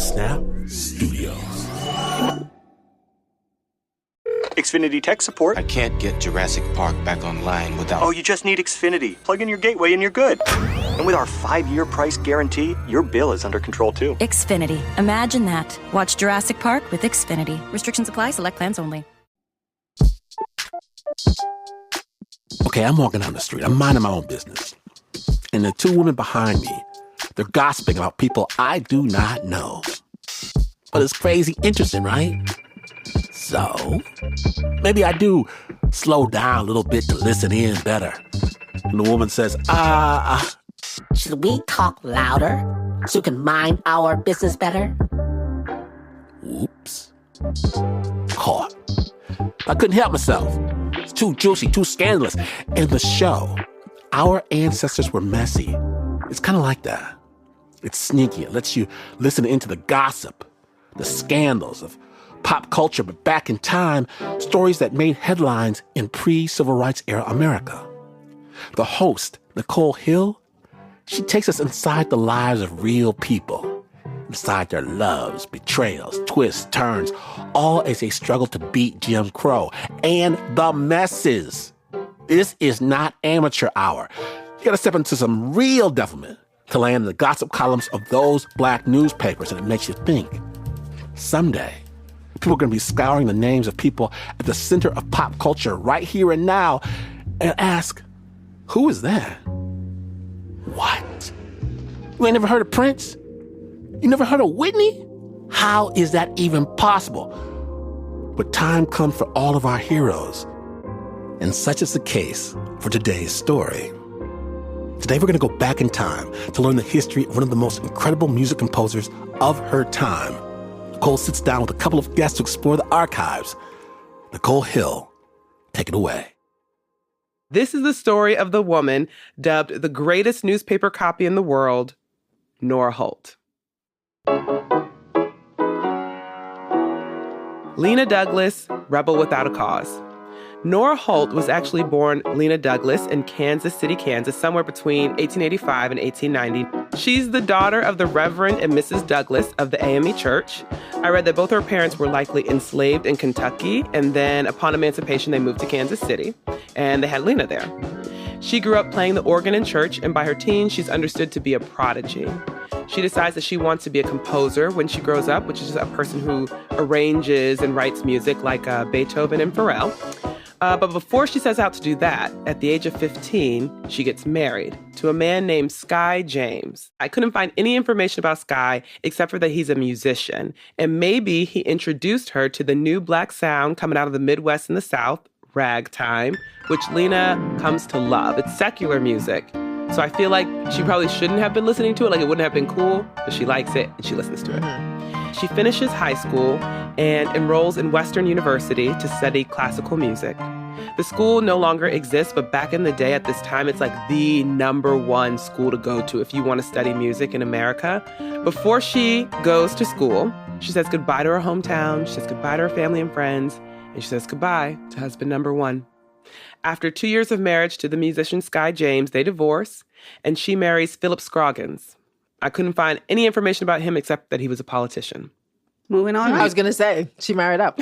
Snap Studios. Xfinity tech support. I can't get Jurassic Park back online without... Oh, you just need Xfinity. Plug in your gateway and you're good. And with our 5-year price guarantee, your bill is under control too. Xfinity. Imagine that. Watch Jurassic Park with Xfinity. Restrictions apply. Select plans only. Okay, I'm walking down the street. I'm minding my own business. And the two women behind me, they're gossiping about people I do not know. But it's crazy interesting, right? So, maybe I do slow down a little bit to listen in better. And the woman says, should we talk louder so we can mind our business better? Oops. Caught. I couldn't help myself. It's too juicy, too scandalous. And the show, Our Ancestors Were Messy. It's kind of like that. It's sneaky. It lets you listen into the gossip, the scandals of pop culture, but back in time, stories that made headlines in pre-civil rights era America. The host, Nichole Hill, she takes us inside the lives of real people, inside their loves, betrayals, twists, turns, all as they struggle to beat Jim Crow and the messes. This is not amateur hour. You gotta step into some real devilment to land in the gossip columns of those black newspapers, and it makes you think. Someday, people are going to be scouring the names of people at the center of pop culture right here and now and ask, who is that? What? You ain't never heard of Prince? You never heard of Whitney? How is that even possible? But time comes for all of our heroes. And such is the case for today's story. Today we're going to go back in time to learn the history of one of the most incredible music composers of her time. Nichole sits down with a couple of guests to explore the archives. Nichole Hill, take it away. This is the story of the woman dubbed the greatest newspaper copy in the world, Nora Holt. Lena Douglas, rebel without a cause. Nora Holt was actually born Lena Douglas in Kansas City, Kansas, somewhere between 1885 and 1890. She's the daughter of the Reverend and Mrs. Douglas of the AME Church. I read that both her parents were likely enslaved in Kentucky, and then upon emancipation, they moved to Kansas City, and they had Lena there. She grew up playing the organ in church, and by her teens, she's understood to be a prodigy. She decides that she wants to be a composer when she grows up, which is a person who arranges and writes music like Beethoven and Pharrell. But before she sets out to do that, at the age of 15, she gets married to a man named Sky James. I couldn't find any information about Sky except for that he's a musician. And maybe he introduced her to the new black sound coming out of the Midwest and the South, ragtime, which Lena comes to love. It's secular music. So I feel like she probably shouldn't have been listening to it, like it wouldn't have been cool, but she likes it and she listens to it. She finishes high school and enrolls in Western University to study classical music. The school no longer exists, but back in the day at this time, it's like the #1 school to go to if you want to study music in America. Before she goes to school, she says goodbye to her hometown, she says goodbye to her family and friends, and she says goodbye to husband number 1. After 2 years of marriage to the musician Sky James, they divorce, and she marries Philip Scroggins. I couldn't find any information about him except that he was a politician. Moving on. I was going to say, she married up.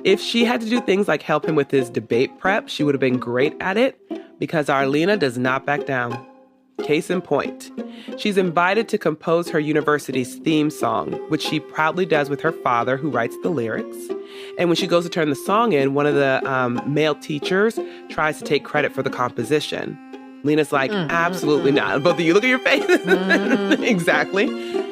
If she had to do things like help him with his debate prep, she would have been great at it because our Lena does not back down. Case in point, she's invited to compose her university's theme song, which she proudly does with her father, who writes the lyrics. And when she goes to turn the song in, one of the male teachers tries to take credit for the composition. Lena's like, absolutely not. Both of you, look at your face. Exactly.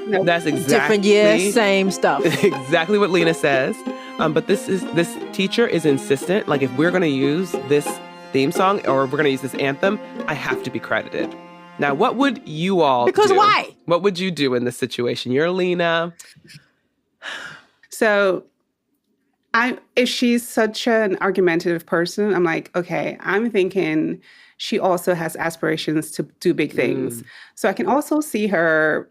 That's exactly. Different year, same stuff. Exactly what Lena says. But this teacher is insistent. Like, if we're going to use this theme song or we're going to use this anthem, I have to be credited. Now, what would you all do? Because why? What would you do in this situation? You're Lena. So, if she's such an argumentative person, I'm like, okay, I'm thinking she also has aspirations to do big things. So I can also see her,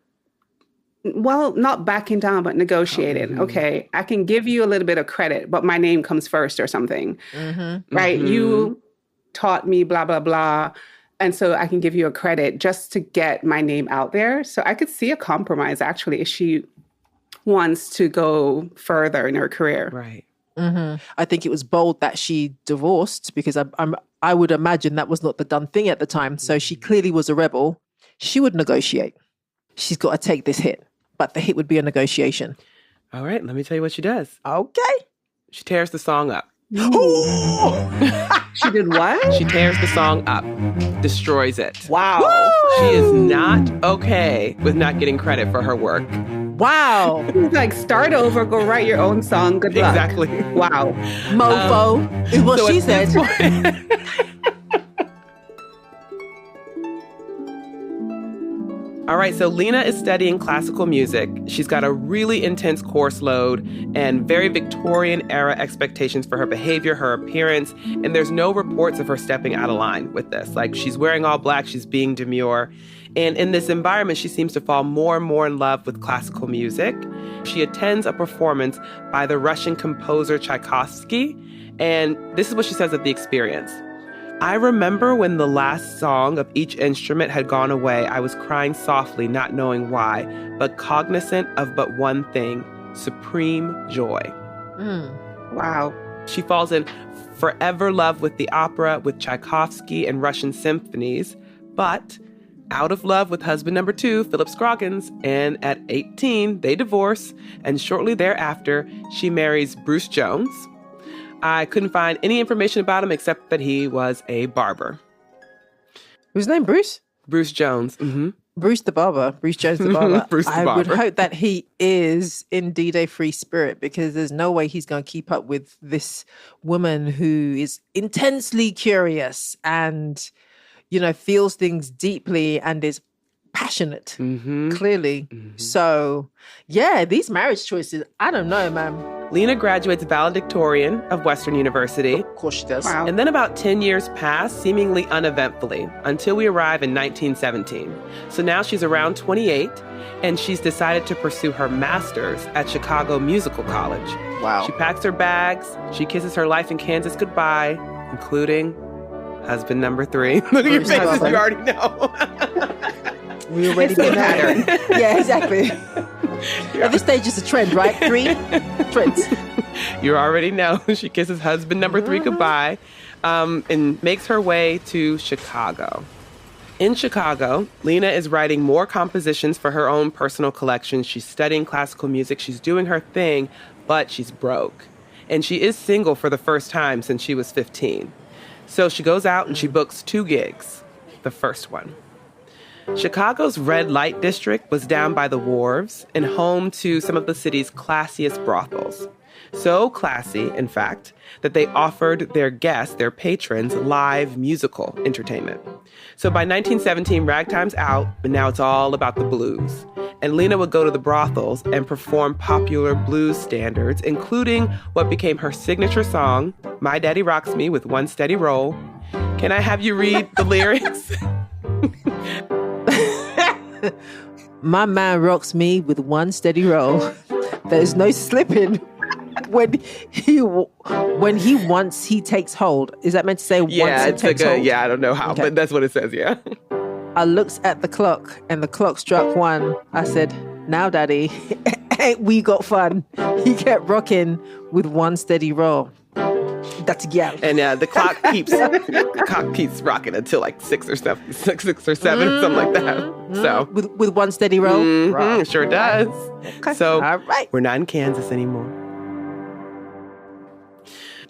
well, not backing down, but negotiating. Okay, I can give you a little bit of credit, but my name comes first or something, right? You taught me blah, blah, blah. And so I can give you a credit just to get my name out there. So I could see a compromise, actually, if she wants to go further in her career. Right. I think it was bold that she divorced because I would imagine that was not the done thing at the time. So she clearly was a rebel. She would negotiate. She's got to take this hit, but the hit would be a negotiation. All right, let me tell you what she does. Okay. She tears the song up. She did what? She tears the song up, destroys it. Wow. She is not okay with not getting credit for her work. Wow. Like, start over, go write your own song. Good luck. Exactly. Wow. Mofo is what so she at said. this point- All right, so Lena is studying classical music. She's got a really intense course load and very Victorian era expectations for her behavior, her appearance, and there's no reports of her stepping out of line with this. Like, she's wearing all black, she's being demure. And in this environment, she seems to fall more and more in love with classical music. She attends a performance by the Russian composer Tchaikovsky, and this is what she says of the experience. I remember when the last song of each instrument had gone away, I was crying softly, not knowing why, but cognizant of but one thing, supreme joy. Wow. She falls in forever love with the opera, with Tchaikovsky and Russian symphonies, but out of love with husband number 2, Philip Scroggins, and at 18, they divorce, and shortly thereafter, she marries Bruce Jones. I couldn't find any information about him except that he was a barber. Whose name, Bruce? Bruce Jones. Mm-hmm. Bruce the barber. Bruce Jones the barber. Bruce the I would barber. hope that he is indeed a free spirit because there's no way he's going to keep up with this woman who is intensely curious and, you know, feels things deeply and is passionate, clearly. So, yeah, these marriage choices, I don't know, man. Lena graduates valedictorian of Western University. Of course she does. Wow. And then about 10 years pass, seemingly uneventfully, until we arrive in 1917. So now she's around 28, and she's decided to pursue her master's at Chicago Musical College. Wow. She packs her bags, she kisses her life in Kansas goodbye, including husband number 3. Look at your Bruce faces, Buffer. you already know. We already It's a been pattern. Yeah, exactly. At this stage, it's a trend, right? 3 trends. You already know. She kisses husband number 3 goodbye and makes her way to Chicago. In Chicago, Lena is writing more compositions for her own personal collection. She's studying classical music. She's doing her thing, but she's broke. And she is single for the first time since she was 15. So she goes out and she books 2 gigs. The first one. Chicago's red light district was down by the wharves and home to some of the city's classiest brothels. So classy, in fact, that they offered their guests, their patrons, live musical entertainment. So by 1917, ragtime's out, but now it's all about the blues. And Lena would go to the brothels and perform popular blues standards, including what became her signature song, My Daddy Rocks Me with One Steady Roll. Can I have you read the lyrics? My man rocks me with one steady roll. There's no slipping when he once he takes hold. Is that meant to say once he it's takes like hold? yeah, I don't know how, Okay. but that's what it says, yeah. I looked at the clock and the clock struck 1. I said, now daddy, ain't we got fun. He kept rocking with one steady roll. That's gal. And the clock keeps rocking until like 6 or 7, something like that. So With one steady roll? Rock. it sure does. Okay. So All right. we're not in Kansas anymore.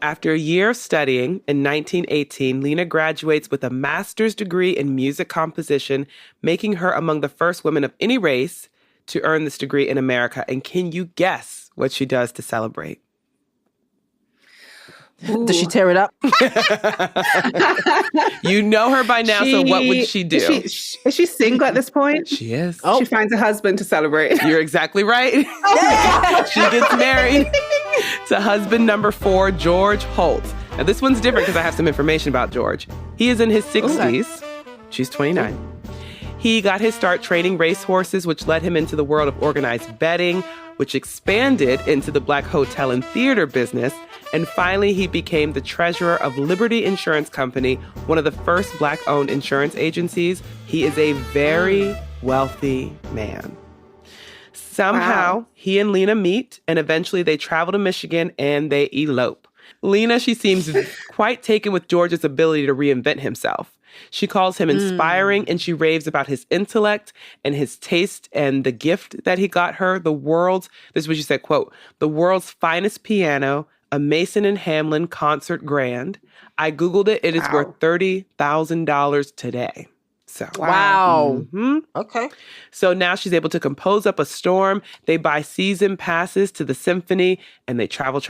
After a year of studying, in 1918, Lena graduates with a master's degree in music composition, making her among the first women of any race to earn this degree in America. And can you guess what she does to celebrate? Does she tear it up? You know her by now, so what would she do? Is she single at this point? She is. She finds a husband to celebrate. You're exactly right. She gets married to husband number 4, George Holt. Now, this one's different because I have some information about George. He is in his 60s. She's 29. He got his start training racehorses, which led him into the world of organized betting, which expanded into the black hotel and theater business. And finally, he became the treasurer of Liberty Insurance Company, one of the first Black-owned insurance agencies. He is a very wealthy man. Somehow, he and Lena meet, and eventually they travel to Michigan and they elope. Lena, she seems quite taken with George's ability to reinvent himself. She calls him inspiring, and she raves about his intellect and his taste and the gift that he got her, this is what she said, quote, the world's finest piano, a Mason and Hamlin concert grand. I Googled it. It is worth $30,000 today. So Wow. Okay. So now she's able to compose up a storm. They buy season passes to the symphony, and they travel.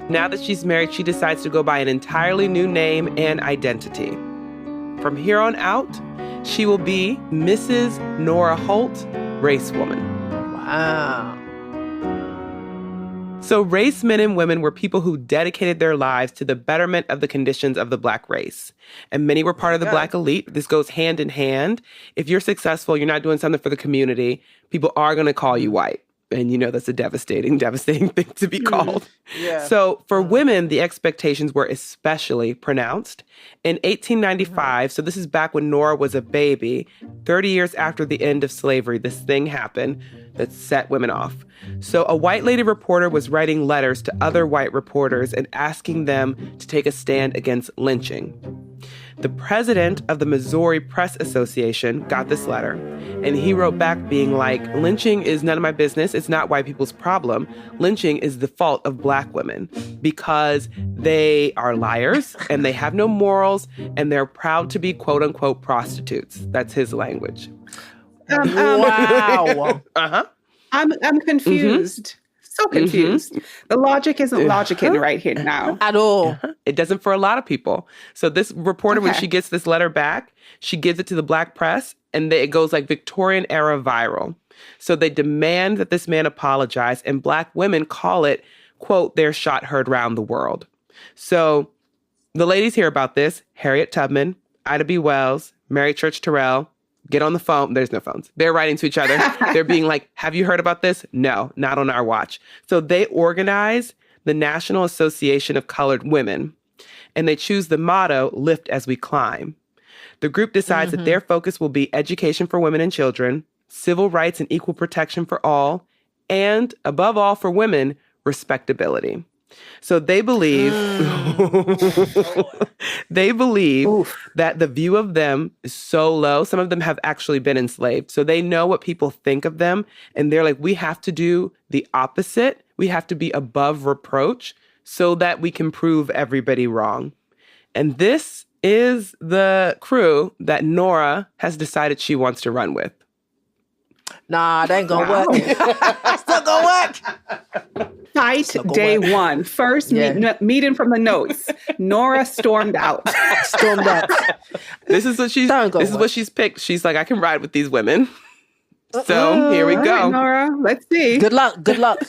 Now that she's married, she decides to go by an entirely new name and identity. From here on out, she will be Mrs. Nora Holt, racewoman. Wow. So race men and women were people who dedicated their lives to the betterment of the conditions of the Black race. And many were part of the Black elite. This goes hand in hand. If you're successful, you're not doing something for the community, people are going to call you white. And you know that's a devastating thing to be called. Yeah. So for women, the expectations were especially pronounced. In 1895, so this is back when Nora was a baby, 30 years after the end of slavery, this thing happened that set women off. So a white lady reporter was writing letters to other white reporters and asking them to take a stand against lynching. The president of the Missouri Press Association got this letter, and he wrote back being like, lynching is none of my business. It's not white people's problem. Lynching is the fault of Black women because they are liars and they have no morals and they're proud to be quote unquote prostitutes. That's his language. Wow. I'm confused. So confused. The logic isn't logicking right here now. At all. It doesn't for a lot of people. So this reporter, when she gets this letter back, she gives it to the Black press, and it goes like Victorian era viral. So they demand that this man apologize, and Black women call it, quote, their shot heard round the world. So the ladies hear about this. Harriet Tubman, Ida B. Wells, Mary Church Terrell, get on the phone. There's no phones. They're writing to each other. They're being like, have you heard about this? No, not on our watch. So they organize the National Association of Colored Women, and they choose the motto, lift as we climb. The group decides that their focus will be education for women and children, civil rights and equal protection for all, and above all for women, respectability. So they believe that the view of them is so low. Some of them have actually been enslaved. So they know what people think of them. And they're like, we have to do the opposite. We have to be above reproach so that we can prove everybody wrong. And this is the crew that Nora has decided she wants to run with. Nah, that ain't gonna work. It's not gonna work. Fight day one. First meeting from the notes. Nora stormed out. This is what she's picked. She's like, I can ride with these women. So here we go. Right, Nora, let's see. Good luck.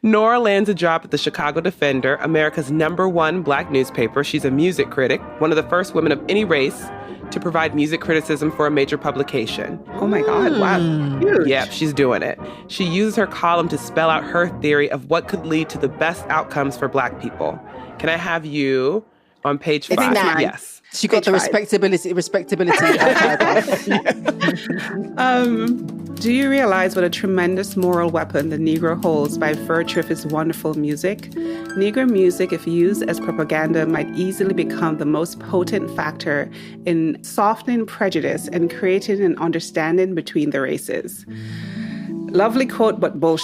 Nora lands a job at the Chicago Defender, America's #1 Black newspaper. She's a music critic, one of the first women of any race to provide music criticism for a major publication. Oh my God, wow. Huge. Yeah, she's doing it. She uses her column to spell out her theory of what could lead to the best outcomes for Black people. Can I have you on page 5? Yes. She got the respectability. Do you realize what a tremendous moral weapon the Negro holds by virtue of his wonderful music? Negro music, if used as propaganda, might easily become the most potent factor in softening prejudice and creating an understanding between the races. Lovely quote, but bullshit.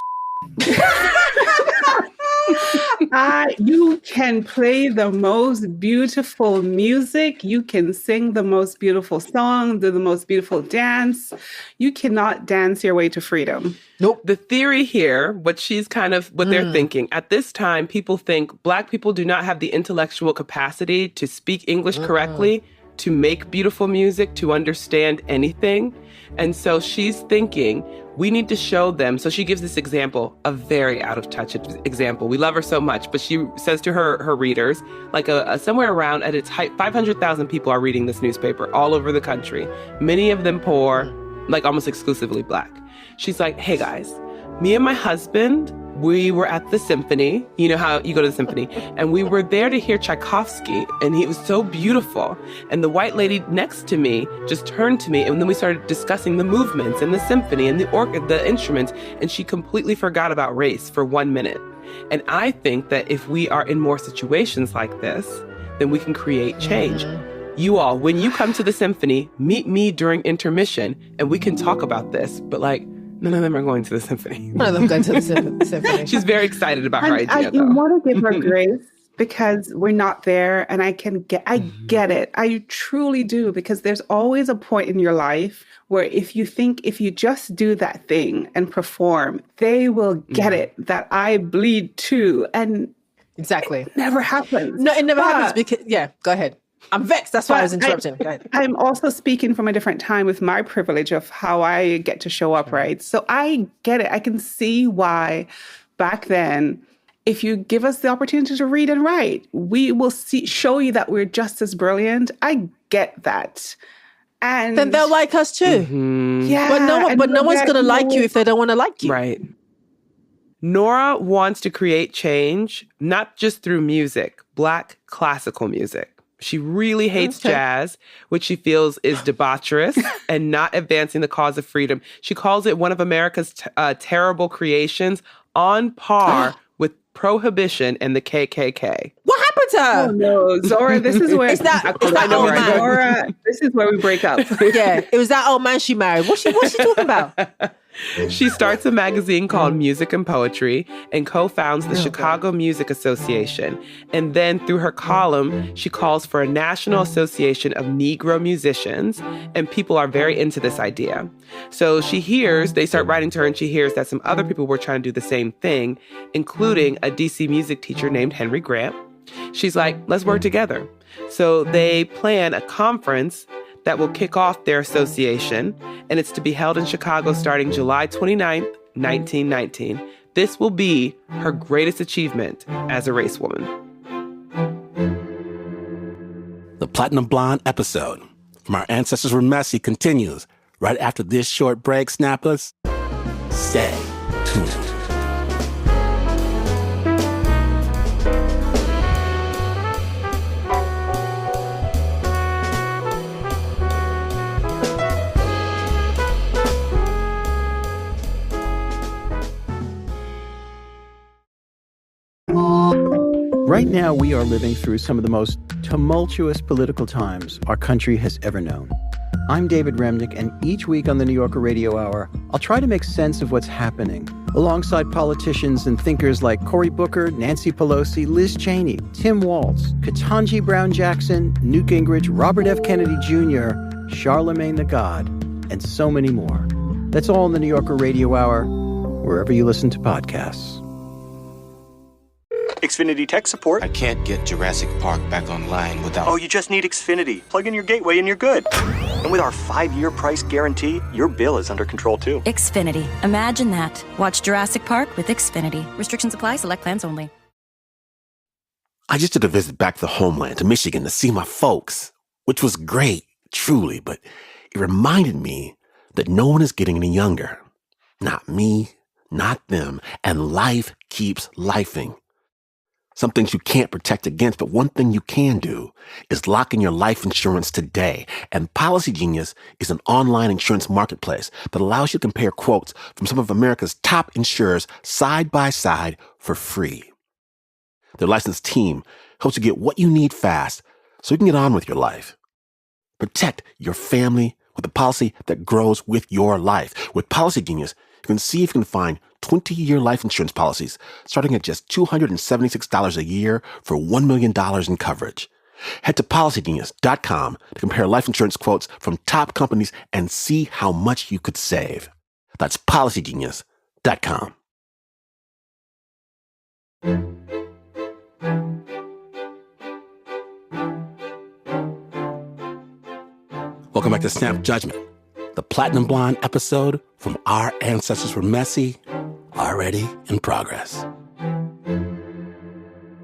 You can play the most beautiful music. You can sing the most beautiful song, do the most beautiful dance. You cannot dance your way to freedom. Nope. The theory here, what they're thinking, at this time, people think Black people do not have the intellectual capacity to speak English correctly, to make beautiful music, to understand anything. And so she's thinking, we need to show them. So she gives this example, a very out of touch example. We love her so much, but she says to her readers, like somewhere around at its height, 500,000 people are reading this newspaper all over the country. Many of them poor, like almost exclusively Black. She's like, hey guys, me and my husband we were at the symphony. You know how you go to the symphony. And we were there to hear Tchaikovsky, and he was so beautiful. And the white lady next to me just turned to me, and then we started discussing the movements and the symphony and the instruments, and she completely forgot about race for 1 minute. And I think that if we are in more situations like this, then we can create change. You all, when you come to the symphony, meet me during intermission, and we can talk about this. But like, none of them are going to the symphony. None of them going to the symphony. She's very excited about her idea, though. I want to give her grace because we're not there, and I get it. I truly do, because there's always a point in your life where if you just do that thing and perform, they will get it that I bleed too. And exactly. It never happens. No, it never happens because, go ahead. I'm vexed. That's why I was interrupting. Go ahead. I'm also speaking from a different time with my privilege of how I get to show up, right? So I get it. I can see why back then, if you give us the opportunity to read and write, we will show you that we're just as brilliant. I get that. And then they'll like us too. Yeah. But no one's going to like you if they don't want to like you. Right. Nora wants to create change, not just through music, Black classical music. She really hates jazz, which she feels is debaucherous and not advancing the cause of freedom. She calls it one of America's terrible creations, on par with Prohibition and the KKK. What happened to her? Oh no, Zora, this is where Is that old man? Zora, this is where we break up. Yeah, it was that old man she married. What's she talking about? She starts a magazine called Music and Poetry and co-founds the Chicago Music Association. And then through her column, she calls for a National Association of Negro Musicians, and people are very into this idea. So they start writing to her, and she hears that some other people were trying to do the same thing, including a DC music teacher named Henry Grant. She's like, let's work together. So they plan a conference that will kick off their association, and it's to be held in Chicago starting July 29th, 1919. This will be her greatest achievement as a race woman. The Platinum Blonde episode from Our Ancestors Were Messy continues right after this short break. Snappers, stay tuned. Right now, we are living through some of the most tumultuous political times our country has ever known. I'm David Remnick, and each week on the New Yorker Radio Hour, I'll try to make sense of what's happening, alongside politicians and thinkers like Cory Booker, Nancy Pelosi, Liz Cheney, Tim Walz, Ketanji Brown Jackson, Newt Gingrich, Robert F. Kennedy Jr., Charlemagne the God, and so many more. That's all in the New Yorker Radio Hour, wherever you listen to podcasts. Xfinity tech support. I can't get Jurassic Park back online without... Oh, you just need Xfinity. Plug in your gateway and you're good. And with our 5-year price guarantee, your bill is under control too. Xfinity. Imagine that. Watch Jurassic Park with Xfinity. Restrictions apply. Select plans only. I just did a visit back to the homeland, to Michigan, to see my folks, which was great, truly, but it reminded me that no one is getting any younger. Not me, not them, and life keeps lifing. Some things you can't protect against, but one thing you can do is lock in your life insurance today. And Policy Genius is an online insurance marketplace that allows you to compare quotes from some of America's top insurers side by side for free. Their licensed team helps you get what you need fast so you can get on with your life. Protect your family with a policy that grows with your life. With Policy Genius, you can see if you can find 20-year life insurance policies starting at just $276 a year for $1 million in coverage. Head to PolicyGenius.com to compare life insurance quotes from top companies and see how much you could save. That's PolicyGenius.com. Welcome back to Snap Judgment, the Platinum Blonde episode from Our Ancestors Were Messy, already in progress.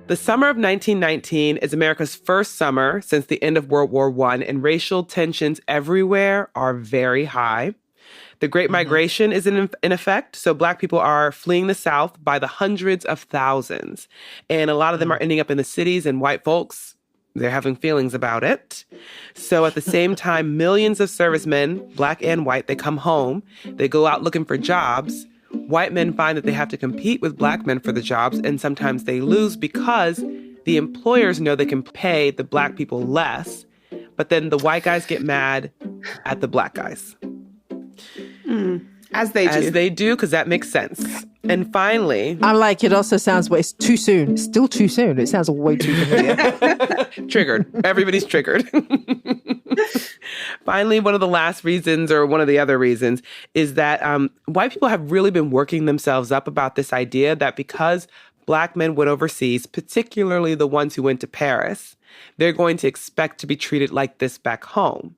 The summer of 1919 is America's first summer since the end of World War I, and racial tensions everywhere are very high. The Great Migration is in effect. So Black people are fleeing the South by the hundreds of thousands. And a lot of them are ending up in the cities, and white folks, they're having feelings about it. So at the same time, millions of servicemen, Black and white, they come home. They go out looking for jobs. White men find that they have to compete with Black men for the jobs, and sometimes they lose because the employers know they can pay the Black people less, but then the white guys get mad at the Black guys. As they do. As they do, because that makes sense. And finally... I'm like, it also sounds, it's too soon. It's still too soon. It sounds way too familiar. Triggered. Everybody's triggered. Finally, one of the last reasons, or one of the other reasons, is that white people have really been working themselves up about this idea that because Black men went overseas, particularly the ones who went to Paris, they're going to expect to be treated like this back home.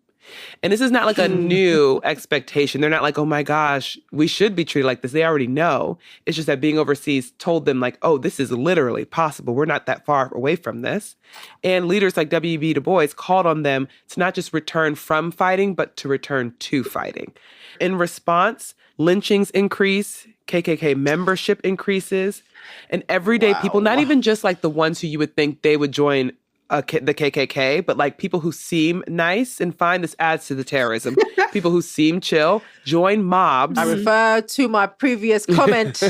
And this is not like a new expectation. They're not like, oh my gosh, we should be treated like this. They already know. It's just that being overseas told them like, oh, this is literally possible. We're not that far away from this. And leaders like W.E.B. Du Bois called on them to not just return from fighting, but to return to fighting. In response, lynchings increase, KKK membership increases, and everyday people, not even just like the ones who you would think they would join the KKK, but like people who seem nice and fine. This adds to the terrorism. People who seem chill join mobs. I refer to my previous comment,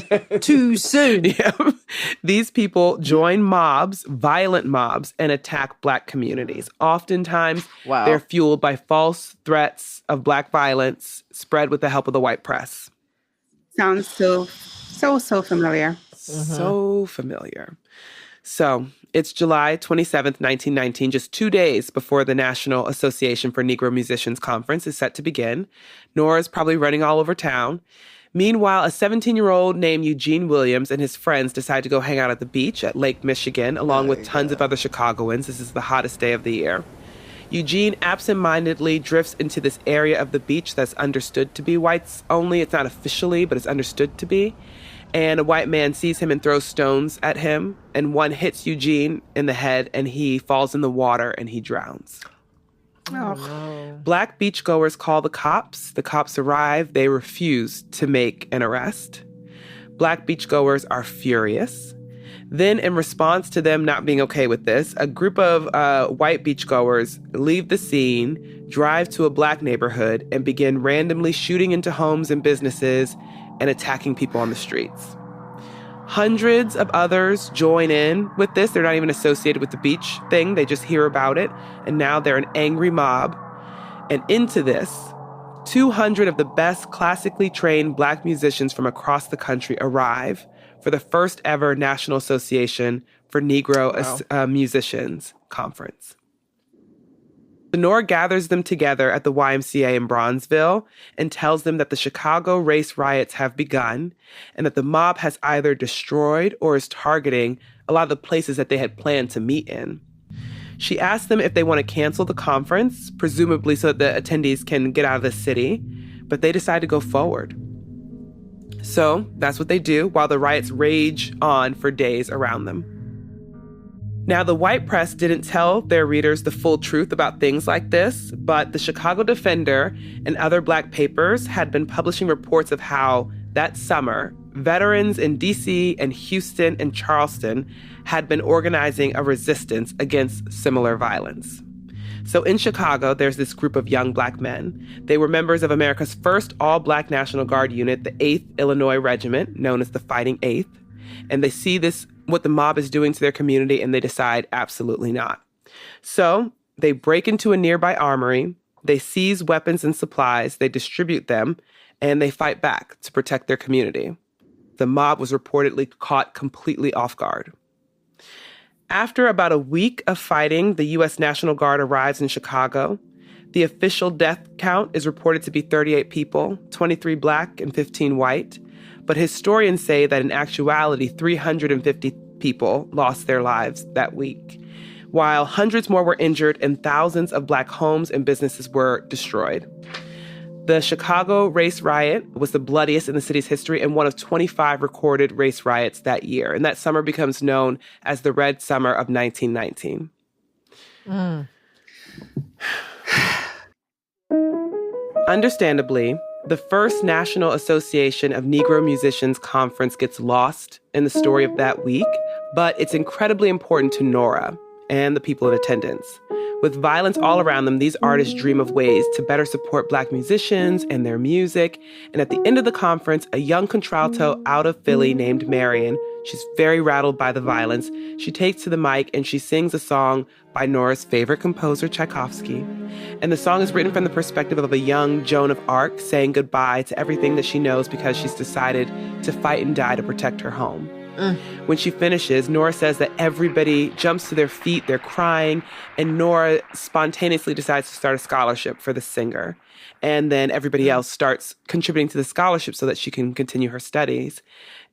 too soon. Yeah. These people join mobs, violent mobs, and attack Black communities. Oftentimes, they're fueled by false threats of Black violence spread with the help of the white press. Sounds so familiar. So familiar. So it's July 27th, 1919, just 2 days before the National Association for Negro Musicians Conference is set to begin. Nora's probably running all over town. Meanwhile, a 17-year-old named Eugene Williams and his friends decide to go hang out at the beach at Lake Michigan, along with tons of other Chicagoans. This is the hottest day of the year. Eugene absentmindedly drifts into this area of the beach that's understood to be whites only. It's not officially, but it's understood to be. And a white man sees him and throws stones at him. And one hits Eugene in the head, and he falls in the water and he drowns. Oh, no. Black beachgoers call the cops. The cops arrive. They refuse to make an arrest. Black beachgoers are furious. Then, in response to them not being okay with this, a group of white beachgoers leave the scene, drive to a Black neighborhood, and begin randomly shooting into homes and businesses and attacking people on the streets. Hundreds of others join in with this. They're not even associated with the beach thing. They just hear about it. And now they're an angry mob. And into this, 200 of the best classically trained Black musicians from across the country arrive for the first ever National Association for Negro Musicians Conference. Nora gathers them together at the YMCA in Bronzeville and tells them that the Chicago race riots have begun and that the mob has either destroyed or is targeting a lot of the places that they had planned to meet in. She asks them if they want to cancel the conference, presumably so that the attendees can get out of the city, but they decide to go forward. So that's what they do while the riots rage on for days around them. Now, the white press didn't tell their readers the full truth about things like this, but the Chicago Defender and other Black papers had been publishing reports of how that summer, veterans in D.C. and Houston and Charleston had been organizing a resistance against similar violence. So in Chicago, there's this group of young Black men. They were members of America's first all-Black National Guard unit, the 8th Illinois Regiment, known as the Fighting Eighth. And they see this, what the mob is doing to their community, and they decide absolutely not. So they break into a nearby armory, they seize weapons and supplies, they distribute them, and they fight back to protect their community. The mob was reportedly caught completely off guard. After about a week of fighting, the U.S. National Guard arrives in Chicago. The official death count is reported to be 38 people, 23 Black and 15 white. But historians say that in actuality, 350 people lost their lives that week, while hundreds more were injured and thousands of Black homes and businesses were destroyed. The Chicago race riot was the bloodiest in the city's history and one of 25 recorded race riots that year. And that summer becomes known as the Red Summer of 1919. Understandably, The first National Association of Negro Musicians conference gets lost in the story of that week, but it's incredibly important to Nora and the people in attendance. With violence all around them, these artists dream of ways to better support Black musicians and their music. And at the end of the conference, a young contralto out of Philly named Marion, she's very rattled by the violence. She takes to the mic and she sings a song by Nora's favorite composer, Tchaikovsky. And the song is written from the perspective of a young Joan of Arc saying goodbye to everything that she knows because she's decided to fight and die to protect her home. When she finishes, Nora says that everybody jumps to their feet, they're crying, and Nora spontaneously decides to start a scholarship for the singer. And then everybody else starts contributing to the scholarship so that she can continue her studies.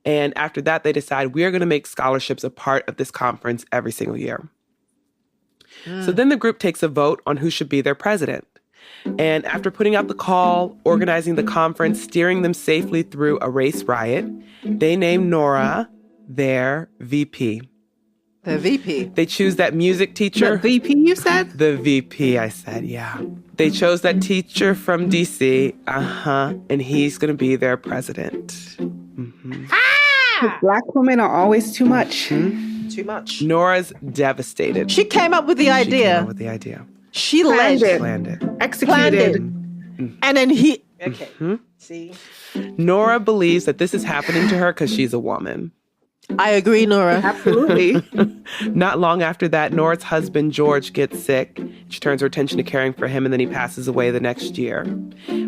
And after that, they decide, we're going to make scholarships a part of this conference every single year. So then the group takes a vote on who should be their president. And after putting out the call, organizing the conference, steering them safely through a race riot, they name Nora their VP. The VP? They choose that music teacher. The VP, you said? The VP, I said, yeah. They chose that teacher from D.C., and he's going to be their president. Black women are always too much. Too much. Nora's devastated. She came up with the idea. She Planned Planned it. Executed. And then he... Okay. See? Nora believes that this is happening to her because she's a woman. I agree, Nora. Absolutely. Not long after that, Nora's husband, George, gets sick. She turns her attention to caring for him, and then he passes away the next year.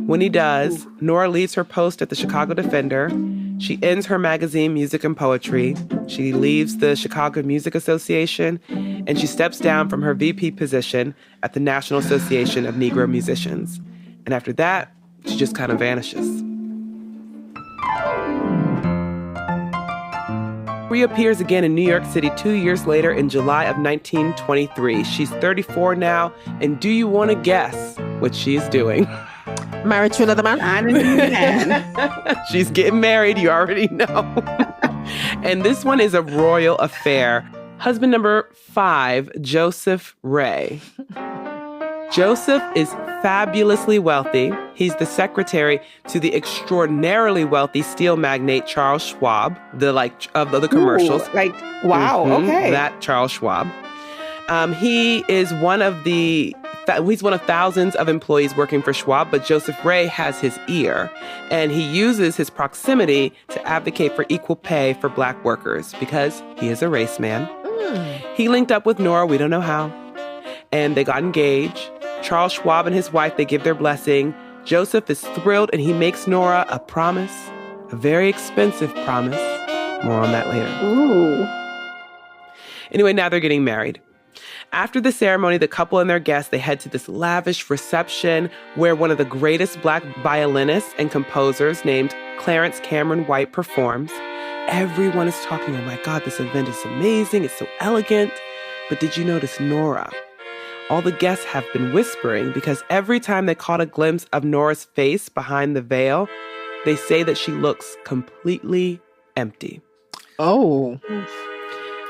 When he does, Nora leaves her post at the Chicago Defender. She ends her magazine, Music and Poetry. She leaves the Chicago Music Association, and she steps down from her VP position at the National Association of Negro Musicians. And after that, she just kind of vanishes. Reappears again in New York City 2 years later in July of 1923. She's 34 now, and do you want to guess what she's doing? Married to another man? She's getting married, you already know. And this one is a royal affair. Husband number 5, Joseph Ray. Joseph is fabulously wealthy. He's the secretary to the extraordinarily wealthy steel magnate Charles Schwab, of the commercials. Ooh, wow, okay. That Charles Schwab. He is he's one of thousands of employees working for Schwab, but Joseph Ray has his ear, and he uses his proximity to advocate for equal pay for Black workers because he is a race man. He linked up with Nora, we don't know how, and they got engaged. Charles Schwab and his wife, they give their blessing. Joseph is thrilled, and he makes Nora a promise, a very expensive promise. More on that later. Ooh. Anyway, now they're getting married. After the ceremony, the couple and their guests, they head to this lavish reception where one of the greatest Black violinists and composers named Clarence Cameron White performs. Everyone is talking, oh my God, this event is amazing, it's so elegant. But did you notice Nora? All the guests have been whispering because every time they caught a glimpse of Nora's face behind the veil, they say that she looks completely empty. Oh.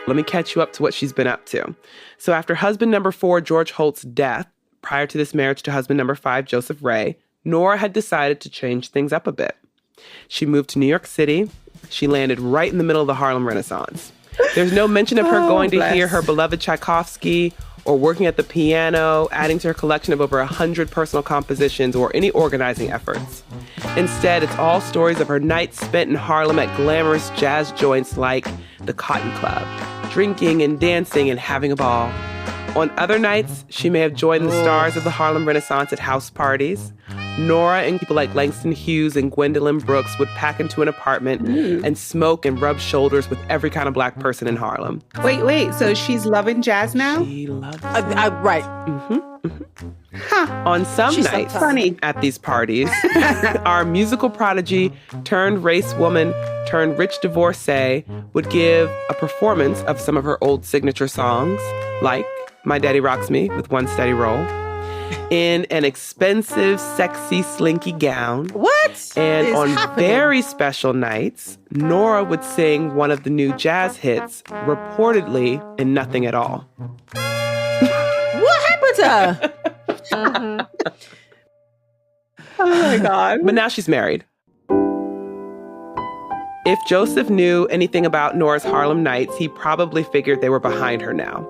Let me catch you up to what she's been up to. So after husband number 4, George Holt's death, prior to this marriage to husband number 5, Joseph Ray, Nora had decided to change things up a bit. She moved to New York City. She landed right in the middle of the Harlem Renaissance. There's no mention of her going to hear her beloved Tchaikovsky or working at the piano, adding to her collection of over 100 personal compositions or any organizing efforts. Instead, it's all stories of her nights spent in Harlem at glamorous jazz joints like the Cotton Club, drinking and dancing and having a ball. On other nights, she may have joined the stars of the Harlem Renaissance at house parties. Nora and people like Langston Hughes and Gwendolyn Brooks would pack into an apartment and smoke and rub shoulders with every kind of Black person in Harlem. Wait, so she's loving jazz now? She loves it. Right. On some She's nights so funny. at these parties, our musical prodigy turned race woman turned rich divorcee would give a performance of some of her old signature songs, like My Daddy Rocks Me with One Steady Roll, in an expensive, sexy, slinky gown. What? And is on happening? very special nights, Nora would sing one of the new jazz hits, reportedly in nothing at all. What happened to her? Oh my God. But now she's married. If Joseph knew anything about Nora's Harlem Nights, he probably figured they were behind her now.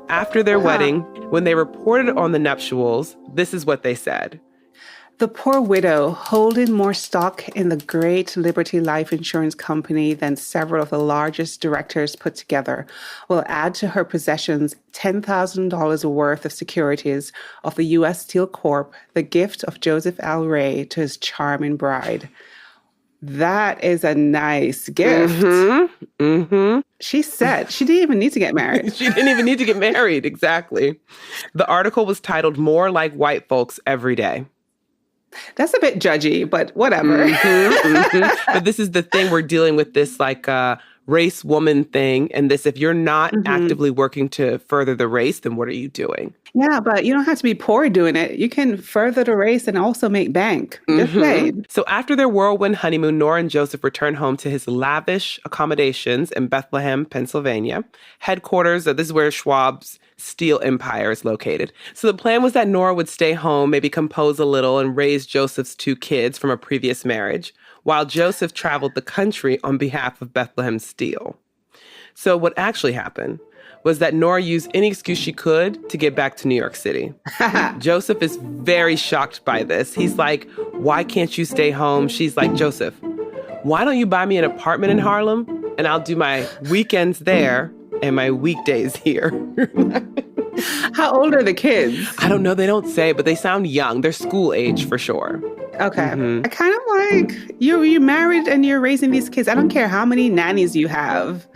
After their wedding, when they reported on the nuptials, this is what they said. The poor widow, holding more stock in the great Liberty Life Insurance Company than several of the largest directors put together, will add to her possessions $10,000 worth of securities of the U.S. Steel Corp., the gift of Joseph L. Ray to his charming bride. That is a nice gift. Mm-hmm. Mm-hmm. She said she didn't even need to get married. She didn't even need to get married, exactly. The article was titled More Like White Folks Every Day. That's a bit judgy, but whatever. Mm-hmm, mm-hmm. But this is the thing, we're dealing with this like race woman thing. And this, if you're not actively working to further the race, then what are you doing? Yeah, but you don't have to be poor doing it. You can further the race and also make bank. Just saying. So after their whirlwind honeymoon, Nora and Joseph returned home to his lavish accommodations in Bethlehem, Pennsylvania. Headquarters, this is where Schwab's steel empire is located. So the plan was that Nora would stay home, maybe compose a little, and raise Joseph's 2 kids from a previous marriage, while Joseph traveled the country on behalf of Bethlehem Steel. So what actually happened was that Nora used any excuse she could to get back to New York City. Joseph is very shocked by this. He's like, why can't you stay home? She's like, Joseph, why don't you buy me an apartment in Harlem and I'll do my weekends there and my weekdays here. How old are the kids? I don't know. They don't say, but they sound young. They're school age for sure. Okay. I kind of like, you're married and you're raising these kids. I don't care how many nannies you have.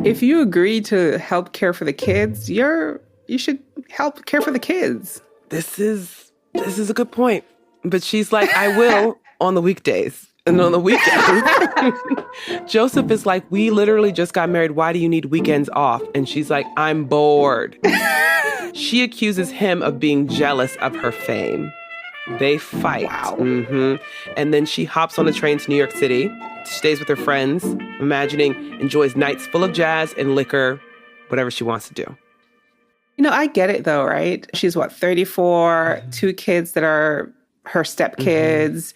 If you agree to help care for the kids, you should help care for the kids. This is a good point. But she's like, I will on the weekdays. And on the weekends, Joseph is like, we literally just got married. Why do you need weekends off? And she's like, I'm bored. She accuses him of being jealous of her fame. They fight. Wow. And then she hops on a train to New York City, stays with her friends, imagining, enjoys nights full of jazz and liquor, whatever she wants to do. You know, I get it though, right? She's 34, 2 kids that are her stepkids.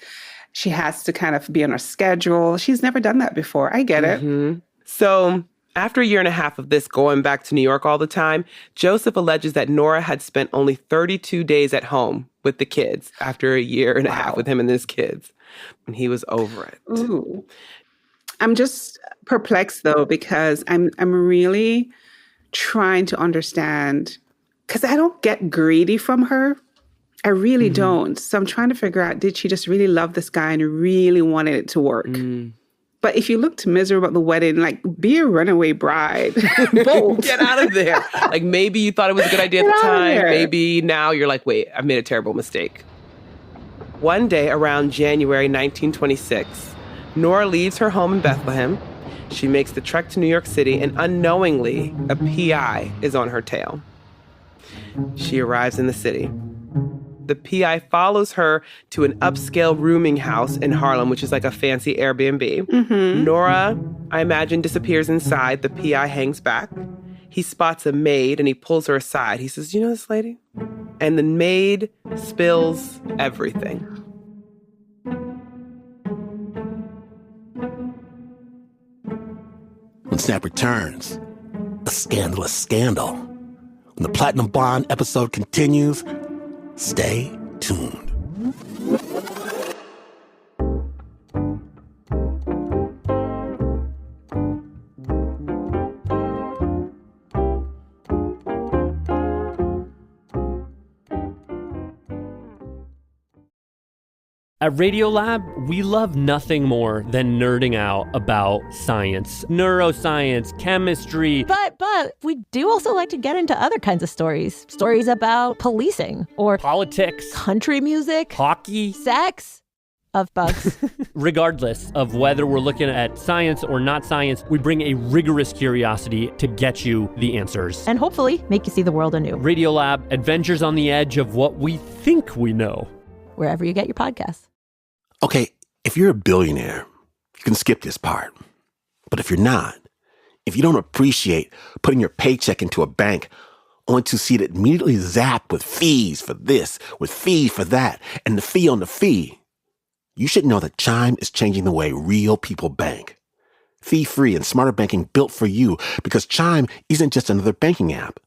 She has to kind of be on a schedule. She's never done that before. I get it. So after a year and a half of this, going back to New York all the time, Joseph alleges that Nora had spent only 32 days at home with the kids after a year and a half with him and his kids. And he was over it. Ooh. I'm just perplexed though, because I'm really trying to understand, because I don't get greedy from her. I really don't. So I'm trying to figure out, did she just really love this guy and really wanted it to work? But if you looked miserable at the wedding, like, be a runaway bride. Bolt. Get out of there. Like, maybe you thought it was a good idea at the time. Maybe now you're like, wait, I've made a terrible mistake. One day around January 1926, Nora leaves her home in Bethlehem. She makes the trek to New York City, and unknowingly, a PI is on her tail. She arrives in the city. The PI follows her to an upscale rooming house in Harlem, which is like a fancy Airbnb. Nora, I imagine, disappears inside. The PI hangs back. He spots a maid and he pulls her aside. He says, you know this lady? And the maid spills everything. When Snap returns, a scandalous scandal. When the Platinum Blonde episode continues, stay tuned. At Radiolab, we love nothing more than nerding out about science, neuroscience, chemistry. But we do also like to get into other kinds of stories. Stories about policing or politics, country music, hockey, sex, of bugs. Regardless of whether we're looking at science or not science, we bring a rigorous curiosity to get you the answers. And hopefully make you see the world anew. Radiolab, adventures on the edge of what we think we know. Wherever you get your podcasts. Okay, if you're a billionaire, you can skip this part. But if you're not, if you don't appreciate putting your paycheck into a bank only to see it immediately zapped with fees for this, with fees for that, and the fee on the fee. You should know that Chime is changing the way real people bank. Fee-free and smarter banking built for you, because Chime isn't just another banking app.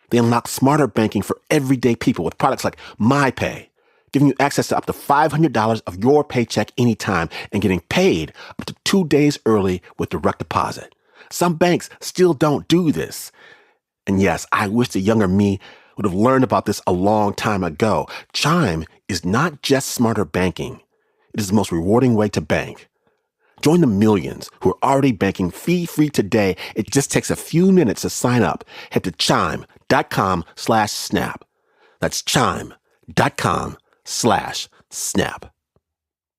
They unlock smarter banking for everyday people with products like MyPay, giving you access to up to $500 of your paycheck anytime and getting paid up to 2 days early with direct deposit. Some banks still don't do this. And yes, I wish the younger me would have learned about this a long time ago. Chime is not just smarter banking. It is the most rewarding way to bank. Join the millions who are already banking fee-free today. It just takes a few minutes to sign up. Head to chime.com/snap. That's chime.com/snap.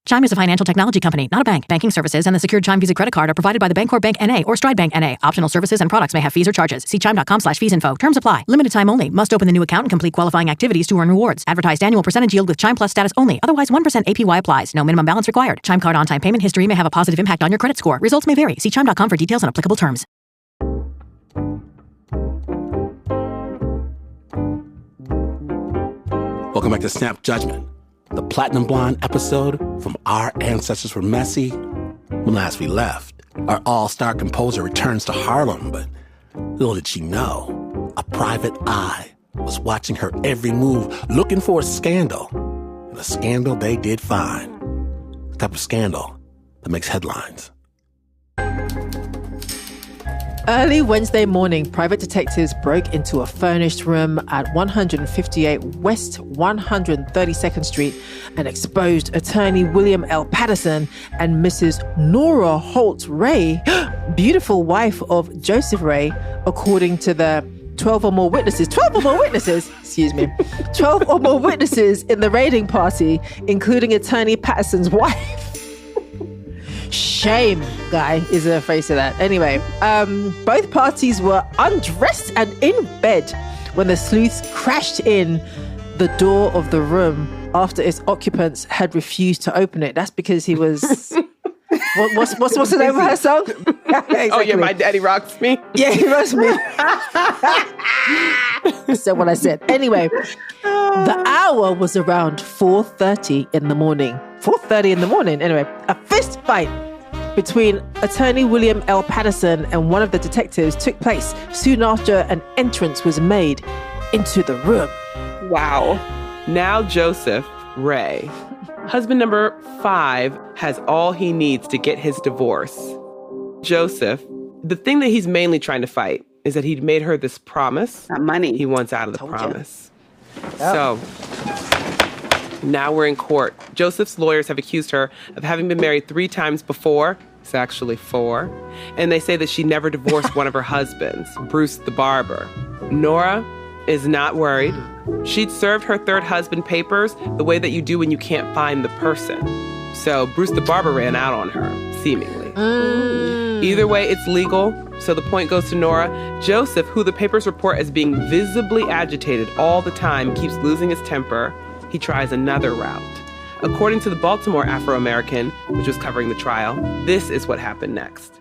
Chime is a financial technology company, not a bank. Banking services and the secured Chime Visa credit card are provided by the Bancorp Bank N.A. or Stride Bank N.A. Optional services and products may have fees or charges. See chime.com/feesinfo. Terms apply. Limited time only. Must open the new account and complete qualifying activities to earn rewards. Advertised annual percentage yield with Chime Plus status only. Otherwise, 1% APY applies. No minimum balance required. Chime card on-time payment history may have a positive impact on your credit score. Results may vary. See chime.com for details and applicable terms. Welcome back to Snap Judgment, the Platinum Blonde episode from Our Ancestors Were Messy. When last we left, our all-star composer returns to Harlem, but little did she know, a private eye was watching her every move, looking for a scandal. And a scandal they did find. The type of scandal that makes headlines. Early Wednesday morning, private detectives broke into a furnished room at 158 West 132nd Street and exposed attorney William L. Patterson and Mrs. Nora Holt Ray, beautiful wife of Joseph Ray, according to the 12 or more witnesses in the raiding party, including attorney Patterson's wife. Shame, guy, is a phrase to that. Anyway, both parties were undressed and in bed when the sleuths crashed in the door of the room after its occupants had refused to open it. That's because he was... What's the name of her song? Exactly. Oh, yeah, My Daddy Rocks Me. Yeah, he rocks me. That's what I said. Anyway, the hour was around 4:30 in the morning. 4:30 in the morning. Anyway, a fist fight between attorney William L. Patterson and one of the detectives took place soon after an entrance was made into the room. Wow. Now Joseph Ray, husband number 5, has all he needs to get his divorce. Joseph, the thing that he's mainly trying to fight is that he'd made her this promise. That money. He wants out of the promise. So now we're in court. Joseph's lawyers have accused her of having been married 3 times before. It's actually 4. And they say that she never divorced one of her husbands, Bruce the barber. Nora is not worried. She'd served her 3rd husband papers the way that you do when you can't find the person. So Bruce the barber ran out on her, seemingly. Either way, it's legal. So the point goes to Nora. Joseph, who the papers report as being visibly agitated all the time, keeps losing his temper. He tries another route. According to the Baltimore Afro-American, which was covering the trial, this is what happened next.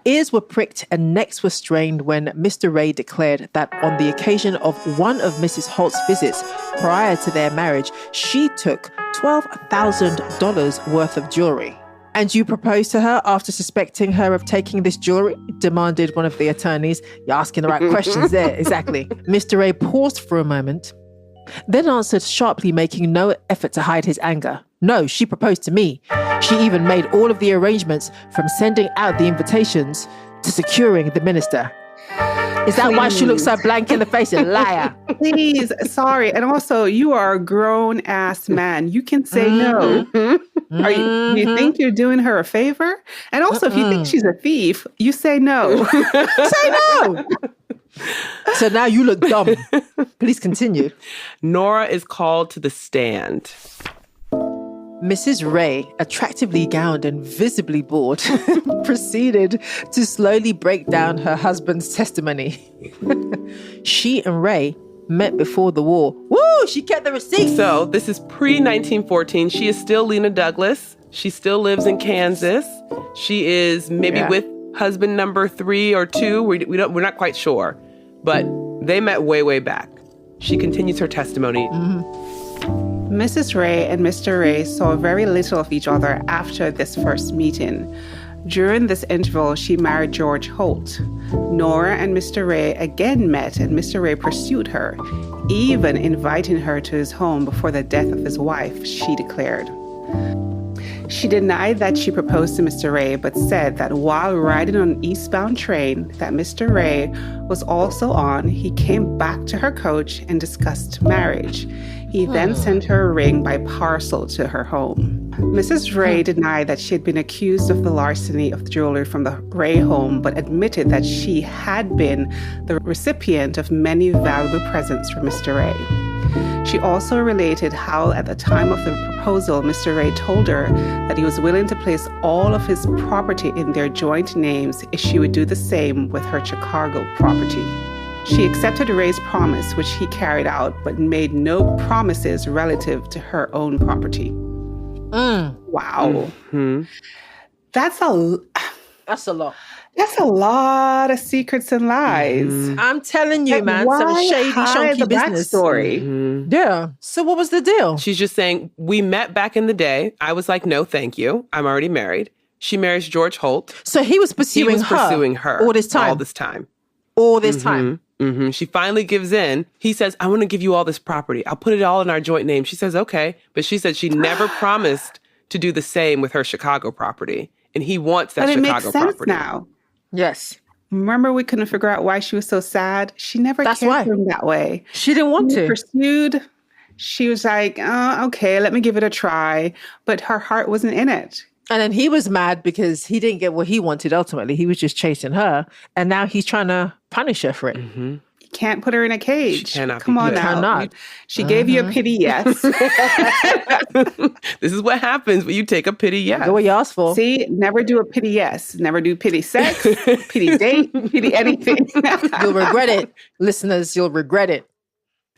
Ears were pricked and necks were strained when Mr. Ray declared that on the occasion of one of Mrs. Holt's visits prior to their marriage, she took $12,000 worth of jewelry. And you proposed to her after suspecting her of taking this jewelry? Demanded one of the attorneys. You're asking the right questions there. Exactly. Mr. Ray paused for a moment, then answered sharply, making no effort to hide his anger. No, she proposed to me. She even made all of the arrangements from sending out the invitations to securing the minister. Is that why she looks so blank in the face? You liar. Please, sorry. And also, you are a grown-ass man. You can say no. Do you think you're doing her a favor? And also, if you think she's a thief, you say no. Say no! So now you look dumb. Please continue. Nora is called to the stand. Mrs. Ray, attractively gowned and visibly bored, proceeded to slowly break down her husband's testimony. She and Ray met before the war. Woo! She kept the receipts. So this is pre-1914. She is still Lena Douglas. She still lives in Kansas. She is maybe with husband number 3 or 2. We're not quite sure. But They met way, way back. She continues her testimony. Mrs. Ray and Mr. Ray saw very little of each other after this first meeting. During this interval, she married George Holt. Nora and Mr. Ray again met, and Mr. Ray pursued her, even inviting her to his home before the death of his wife, she declared. She denied that she proposed to Mr. Ray, but said that while riding on an eastbound train that Mr. Ray was also on, he came back to her coach and discussed marriage. He then sent her a ring by parcel to her home. Mrs. Ray denied that she had been accused of the larceny of jewelry from the Ray home, but admitted that she had been the recipient of many valuable presents from Mr. Ray. She also related how at the time of the proposal, Mr. Ray told her that he was willing to place all of his property in their joint names if she would do the same with her Chicago property. She accepted Ray's promise, which he carried out, but made no promises relative to her own property. Wow. That's a lot. That's a lot of secrets and lies. I'm telling you, man, some shady, shonky business. Story. Yeah. So what was the deal? She's just saying, we met back in the day. I was like, no, thank you. I'm already married. She marries George Holt. So he was pursuing her all this time. All this time. She finally gives in. He says, I want to give you all this property. I'll put it all in our joint name. She says, okay. But she said she never promised to do the same with her Chicago property. And he wants that Chicago property. But it makes sense now. Yes. Remember, we couldn't figure out why she was so sad? She never cared for him that way. She didn't want to. Pursued. She was like, oh, okay, let me give it a try. But her heart wasn't in it. And then he was mad because he didn't get what he wanted ultimately. He was just chasing her. And now he's trying to punish her for it. You can't put her in a cage. She cannot. Come on now. Cannot. She gave you a pity yes. This is what happens when you take a pity yes. Go what you asked for. See, never do a pity yes. Never do pity sex, pity date, pity anything. You'll regret it. Listeners, you'll regret it.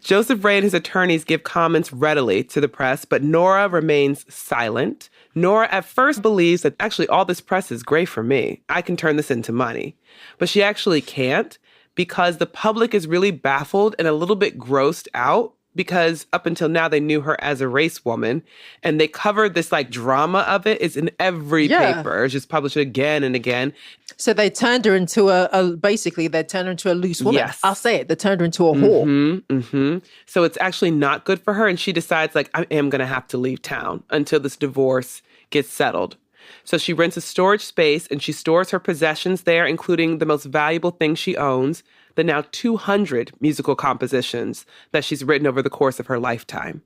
Joseph Ray and his attorneys give comments readily to the press, but Nora remains silent. Nora at first believes that actually all this press is great for me. I can turn this into money. But she actually can't because the public is really baffled and a little bit grossed out because up until now they knew her as a race woman and they covered this like drama of it. It's in every paper. It's just published again and again. So they turned her into basically they turned her into a loose woman. Yes. I'll say it. They turned her into a whore. So it's actually not good for her. And she decides like, I am going to have to leave town until this divorce gets settled. So she rents a storage space and she stores her possessions there, including the most valuable thing she owns, the now 200 musical compositions that she's written over the course of her lifetime.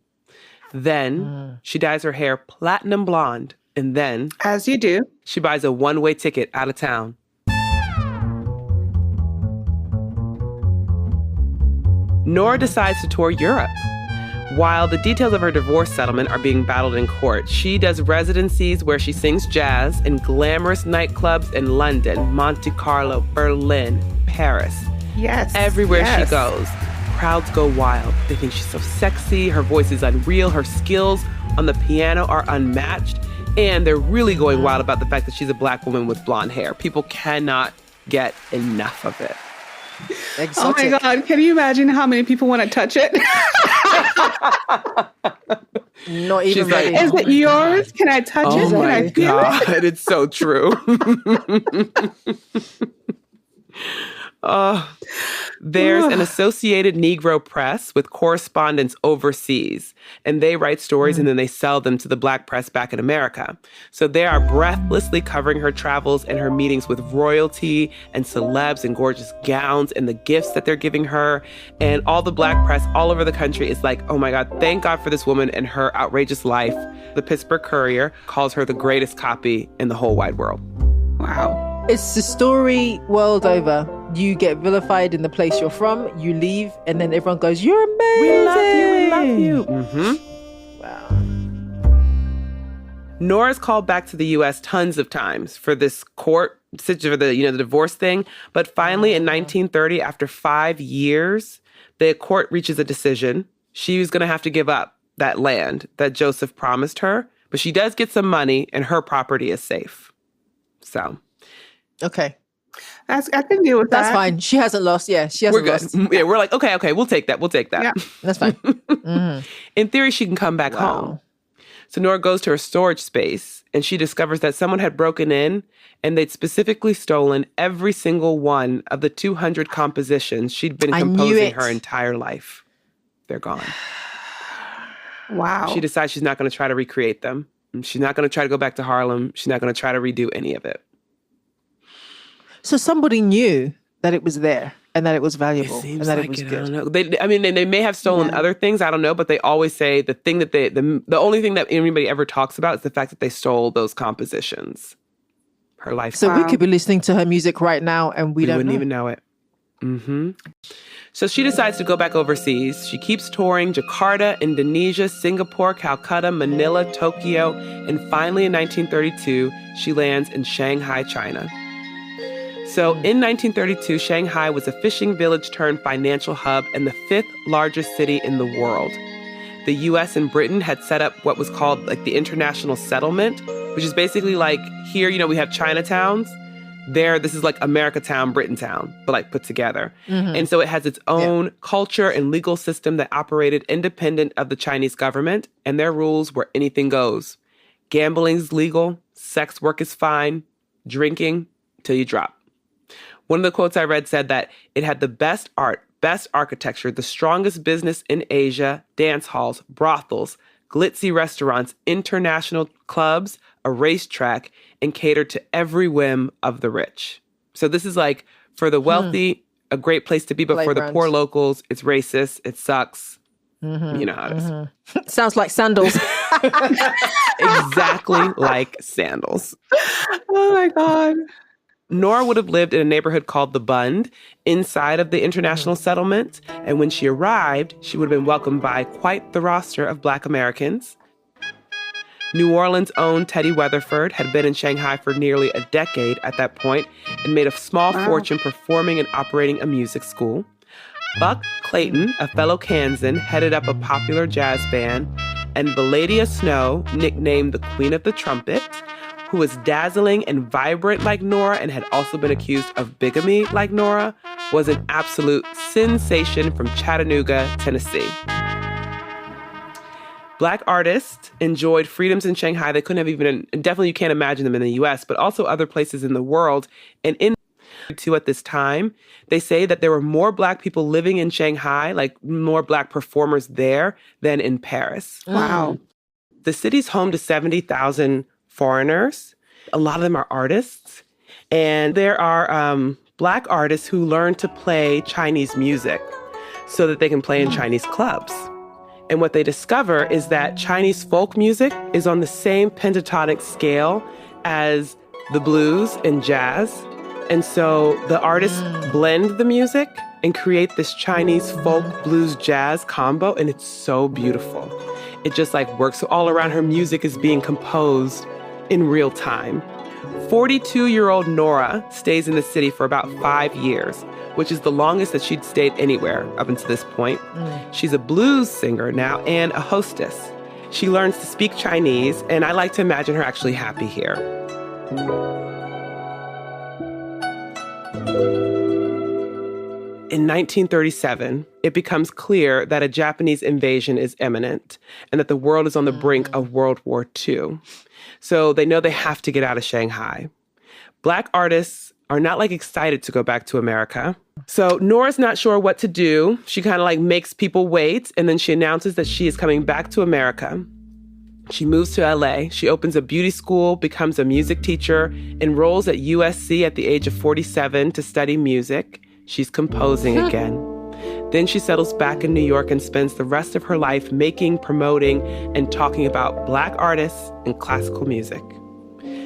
Then she dyes her hair platinum blonde. And then, as you do, she buys a one-way ticket out of town. Nora decides to tour Europe. While the details of her divorce settlement are being battled in court, she does residencies where she sings jazz in glamorous nightclubs in London, Monte Carlo, Berlin, Paris. Yes. Everywhere she goes, crowds go wild. They think she's so sexy, her voice is unreal, her skills on the piano are unmatched, and they're really going wild about the fact that she's a Black woman with blonde hair. People cannot get enough of it. Exotic. Oh my God, can you imagine how many people want to touch it? Not even ready. Is it yours? Can I touch it? Can I feel it? It's so true. There's an Associated Negro Press with correspondents overseas, and they write stories and then they sell them to the Black press back in America. So they are breathlessly covering her travels and her meetings with royalty and celebs and gorgeous gowns and the gifts that they're giving her. And all the Black press all over the country is like, oh my God, thank God for this woman and her outrageous life. The Pittsburgh Courier calls her the greatest copy in the whole wide world. Wow. It's the story world over. You get vilified in the place you're from, you leave, and then everyone goes, you're amazing. We love you. Wow. Nora's called back to the U.S. tons of times for this court, for the divorce thing. But finally, in 1930, after 5 years, the court reaches a decision. She was going to have to give up that land that Joseph promised her, but she does get some money, and her property is safe. So... Okay. I can deal with that. That's fine. She hasn't lost. Yeah, she hasn't lost. Yeah, we're like, okay, we'll take that. Yeah. That's fine. Mm-hmm. In theory, she can come back home. So Nora goes to her storage space and she discovers that someone had broken in and they'd specifically stolen every single one of the 200 compositions she'd been composing her entire life. They're gone. Wow. She decides she's not going to try to recreate them. She's not going to try to go back to Harlem. She's not going to try to redo any of it. So somebody knew that it was there and that it was valuable and that it was good. I don't know. They may have stolen other things. I don't know, but they always say the thing that the only thing that anybody ever talks about is the fact that they stole those compositions. Her life. So we could be listening to her music right now and we wouldn't even know it. Mm-hmm. So she decides to go back overseas. She keeps touring Jakarta, Indonesia, Singapore, Calcutta, Manila, Tokyo, and finally in 1932, she lands in Shanghai, China. So in 1932, Shanghai was a fishing village turned financial hub and the 5th largest city in the world. The U.S. and Britain had set up what was called like the International Settlement, which is basically like here, we have Chinatowns. There, this is like Americatown, Britaintown, but like put together. Mm-hmm. And so it has its own culture and legal system that operated independent of the Chinese government, and their rules were anything goes. Gambling's legal, sex work is fine, drinking till you drop. One of the quotes I read said that it had the best art, best architecture, the strongest business in Asia, dance halls, brothels, glitzy restaurants, international clubs, a racetrack, and catered to every whim of the rich. So this is like, for the wealthy, a great place to be, but for the poor locals, it's racist, it sucks. Mm-hmm. You know how it is. Sounds like sandals. Exactly like sandals. Oh my God. Nora would have lived in a neighborhood called the Bund, inside of the International Settlement. And when she arrived, she would have been welcomed by quite the roster of Black Americans. New Orleans' own Teddy Weatherford had been in Shanghai for nearly a decade at that point and made a small fortune performing and operating a music school. Buck Clayton, a fellow Kansan, headed up a popular jazz band. And Belladia Snow, nicknamed the Queen of the Trumpet, who was dazzling and vibrant like Nora and had also been accused of bigamy like Nora, was an absolute sensation from Chattanooga, Tennessee. Black artists enjoyed freedoms in Shanghai they couldn't have even, definitely you can't imagine them in the US, but also other places in the world. And in at this time, they say that there were more Black people living in Shanghai, like more Black performers there than in Paris. Wow. The city's home to 70,000 foreigners. A lot of them are artists. And there are Black artists who learn to play Chinese music so that they can play in Chinese clubs. And what they discover is that Chinese folk music is on the same pentatonic scale as the blues and jazz. And so the artists blend the music and create this Chinese folk blues jazz combo, and it's so beautiful. It just like works. So all around her music is being composed in real time. 42-year-old Nora stays in the city for about 5 years, which is the longest that she'd stayed anywhere up until this point. She's a blues singer now and a hostess. She learns to speak Chinese, and I like to imagine her actually happy here. In 1937, it becomes clear that a Japanese invasion is imminent and that the world is on the brink of World War II. So they know they have to get out of Shanghai. Black artists are not like excited to go back to America. So Nora's not sure what to do. She kind of like makes people wait, and then she announces that she is coming back to America. She moves to LA. She opens a beauty school, becomes a music teacher, enrolls at USC at the age of 47 to study music. She's composing again. Then she settles back in New York and spends the rest of her life making, promoting, and talking about Black artists and classical music.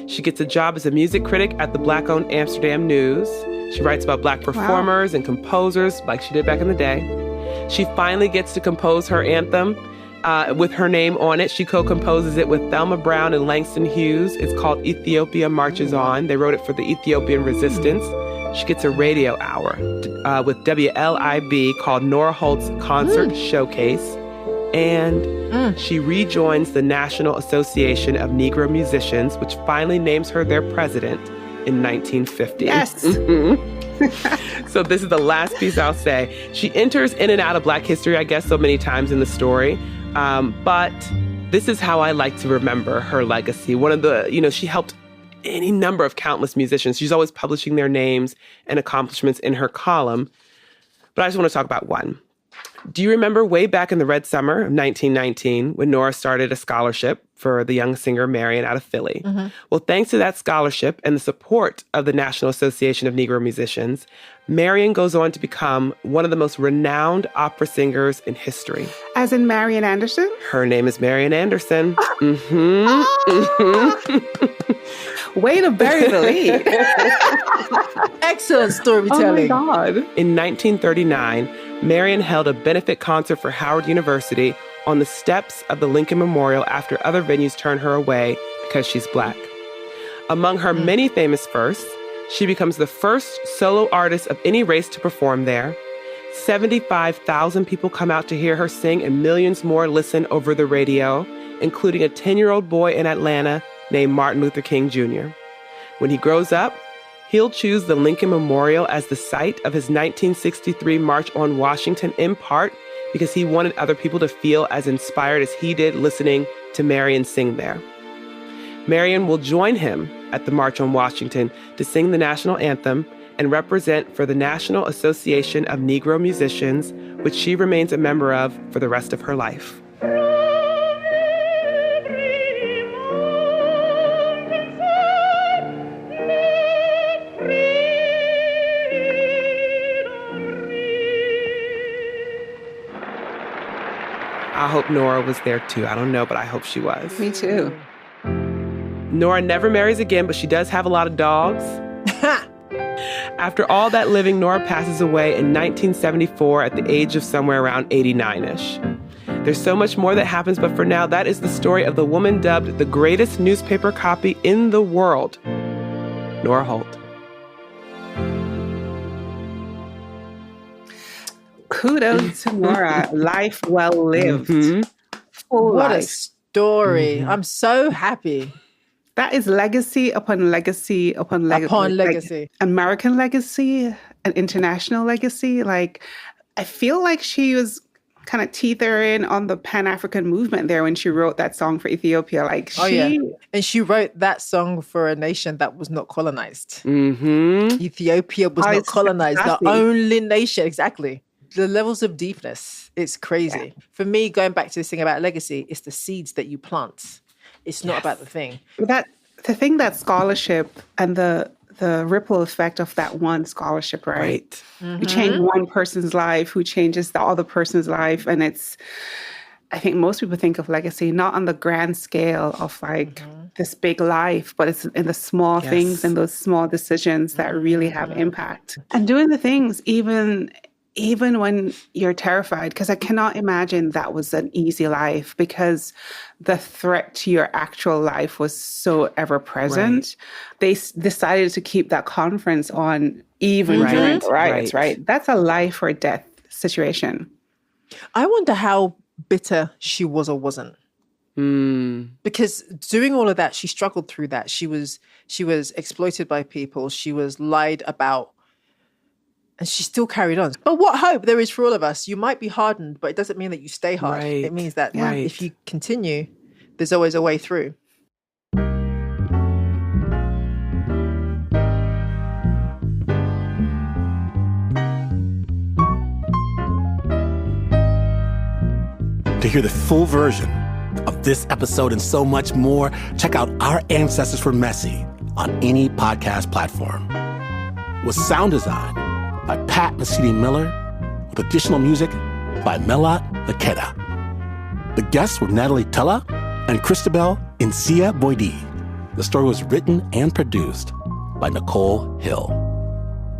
She gets a job as a music critic at the Black-owned Amsterdam News. She writes about Black performers and composers like she did back in the day. She finally gets to compose her anthem with her name on it. She co-composes it with Thelma Brown and Langston Hughes. It's called Ethiopia Marches On. They wrote it for the Ethiopian resistance. She gets a radio hour with WLIB called Nora Holt's Concert Showcase. And she rejoins the National Association of Negro Musicians, which finally names her their president in 1950. Yes. So this is the last piece I'll say. She enters in and out of Black history, I guess, so many times in the story. But this is how I like to remember her legacy. One of the, she helped any number of countless musicians. She's always publishing their names and accomplishments in her column. But I just want to talk about one. Do you remember way back in the Red Summer of 1919 when Nora started a scholarship for the young singer Marian out of Philly? Mm-hmm. Well, thanks to that scholarship and the support of the National Association of Negro Musicians, Marian goes on to become one of the most renowned opera singers in history. As in Marian Anderson? Her name is Marian Anderson. Way to bury the lead. Excellent storytelling. Oh my God. In 1939, Marian held a benefit concert for Howard University on the steps of the Lincoln Memorial after other venues turned her away because she's Black. Among her many famous firsts, she becomes the first solo artist of any race to perform there. 75,000 people come out to hear her sing, and millions more listen over the radio, including a 10-year-old boy in Atlanta named Martin Luther King Jr. When he grows up, he'll choose the Lincoln Memorial as the site of his 1963 March on Washington, in part because he wanted other people to feel as inspired as he did listening to Marian sing there. Marian will join him at the March on Washington to sing the national anthem and represent for the National Association of Negro Musicians, which she remains a member of for the rest of her life. I hope Nora was there too. I don't know, but I hope she was. Me too. Nora never marries again, but she does have a lot of dogs. After all that living, Nora passes away in 1974 at the age of somewhere around 89-ish. There's so much more that happens, but for now, that is the story of the woman dubbed the greatest newspaper copy in the world, Nora Holt. Kudos to Nora. Life well lived. Mm-hmm. Full what life. a story. Mm-hmm. I'm so happy. That is legacy upon legacy upon legacy. Upon legacy. Like American legacy, an international legacy. Like, I feel like she was kind of teetering on the Pan-African movement there when she wrote that song for Ethiopia. Like, And she wrote that song for a nation that was not colonized. Mm-hmm. Ethiopia was not colonized. Exactly. The only nation. Exactly. The levels of deepness, it's crazy. Yeah. For me, going back to this thing about legacy, it's the seeds that you plant. It's not about the thing. The thing that scholarship and the ripple effect of that one scholarship, right? Mm-hmm. You change one person's life, who changes the other person's life. And I think most people think of legacy not on the grand scale of like this big life, but it's in the small things and those small decisions that really have impact. And doing the things even when you're terrified, because I cannot imagine that was an easy life, because the threat to your actual life was so ever present. Right. They decided to keep that conference on even during the riots, right? That's a life or death situation. I wonder how bitter she was or wasn't. Because doing all of that, she struggled through that. She was exploited by people. She was lied about. And she still carried on. But what hope there is for all of us. You might be hardened, but it doesn't mean that you stay hard. Right. It means that if you continue, there's always a way through. To hear the full version of this episode and so much more, check out Our Ancestors Were Messy on any podcast platform. With sound design by Pat Mesiti-Miller, with additional music by Melat Nakeda. The guests were Natalie Tella and Christabel Insia Boydie. The story was written and produced by Nichole Hill.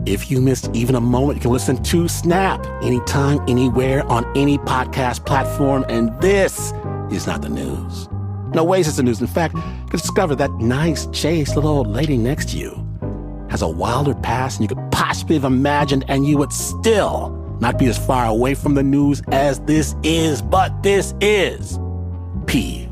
If you missed even a moment, you can listen to Snap anytime, anywhere, on any podcast platform. And this is not the news. No ways it's the news. In fact, you can discover that nice, chaste little old lady next to you has a wilder past than you could possibly have imagined, and you would still not be as far away from the news as this is. But this is PRX.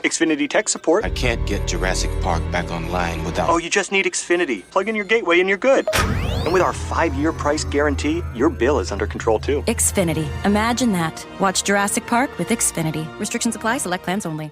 Xfinity tech support. I can't get Jurassic Park back online without... Oh, you just need Xfinity. Plug in your gateway and you're good. And with our 5-year price guarantee, your bill is under control too. Xfinity. Imagine that. Watch Jurassic Park with Xfinity. Restrictions apply. Select plans only.